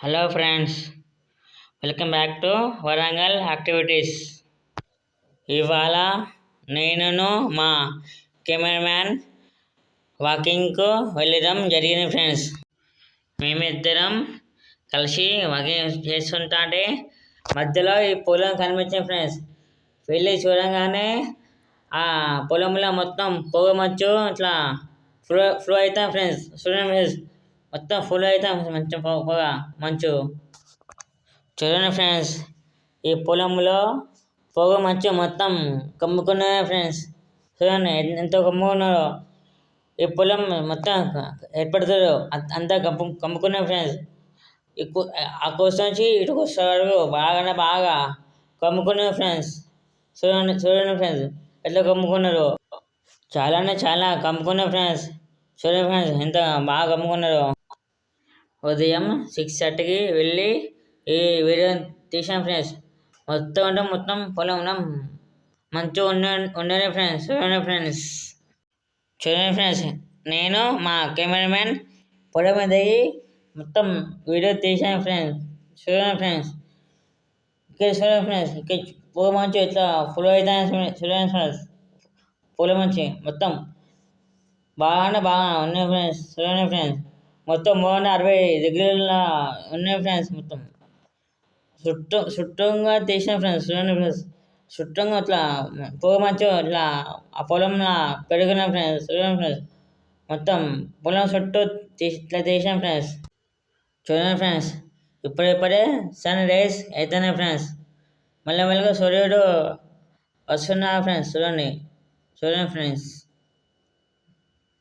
Hello friends, welcome back to Warangal activities. ఇవాళ నేను మా కెమెరామ్యాన్ వాకింగ్కు వెళ్ళడం జరిగింది ఫ్రెండ్స్. మేమిద్దరం కలిసి వాకింగ్ చేస్తుంటే మధ్యలో ఈ పొలం కనిపించింది ఫ్రెండ్స్. వెళ్ళి చూడంగానే ఆ పొలంలో మొత్తం పొగ మంచు ఇట్లా ఫ్లో అవుతాం ఫ్రెండ్స్. చూడండి ఫ్రెండ్స్, మొత్తం ఫుల్ అవుతాం మంచి పొగ మంచు. చూడండి ఫ్రెండ్స్, ఈ పొలంలో పొగ మంచు మొత్తం కమ్ముకున్నాయి ఫ్రెండ్స్. చూడండి ఎంత కమ్ముకున్నారో. ఈ పొలం మొత్తం ఏర్పడుతుందో అంతా కమ్ముకున్నాయి ఫ్రెండ్స్. ఆ కోసం నుంచి ఇటు వరకు బాగా కమ్ముకున్నారు ఫ్రెండ్స్. చూడండి ఫ్రెండ్స్, ఎట్లా కమ్ముకున్నారు. చాలా కమ్ముకున్నారు ఫ్రెండ్స్. చూడండి ఫ్రెండ్స్, ఎంత బాగా కమ్ముకున్నారు. ఉదయం 6:30కి వెళ్ళి ఈ వీడియో తీసాం ఫ్రెండ్స్. మొత్తం పొలంలో మంచు ఉండేది ఫ్రెండ్స్. చూడండి ఫ్రెండ్స్, నేను మా కెమెరామెన్ పొలం మీద మొత్తం వీడియో తీసాను ఫ్రెండ్స్. చూడండి ఫ్రెండ్స్, ఇక్కడ పొగ మంచు ఇట్లా ఫుల్ అవుతాయి. చూడండి ఫ్రెండ్స్, పొలం మంచి మొత్తం బాగా ఉన్నాయి ఫ్రెండ్స్. చూడండి ఫ్రెండ్స్, మొత్తం 360 డిగ్రీల ఉన్నాయి ఫ్రెండ్స్. మొత్తం చుట్టూగా తీసిన ఫ్రెండ్స్. చూడండి ఫ్రెండ్స్, చుట్టూగా ఇట్లా పొగ మంచు ఇట్లా ఆ పొలంలో పెరుగున్నాయి ఫ్రెండ్స్. చూడండి ఫ్రెండ్స్, మొత్తం పొలం చుట్టూ ఇట్లా తీసాం ఫ్రెండ్స్. చూడండి ఫ్రెండ్స్, ఇప్పుడే సన్ రైజ్ అవుతున్నాయి ఫ్రెండ్స్. మెల్లగా సూర్యుడు వస్తున్నాడు ఫ్రెండ్స్. చూడండి ఫ్రెండ్స్.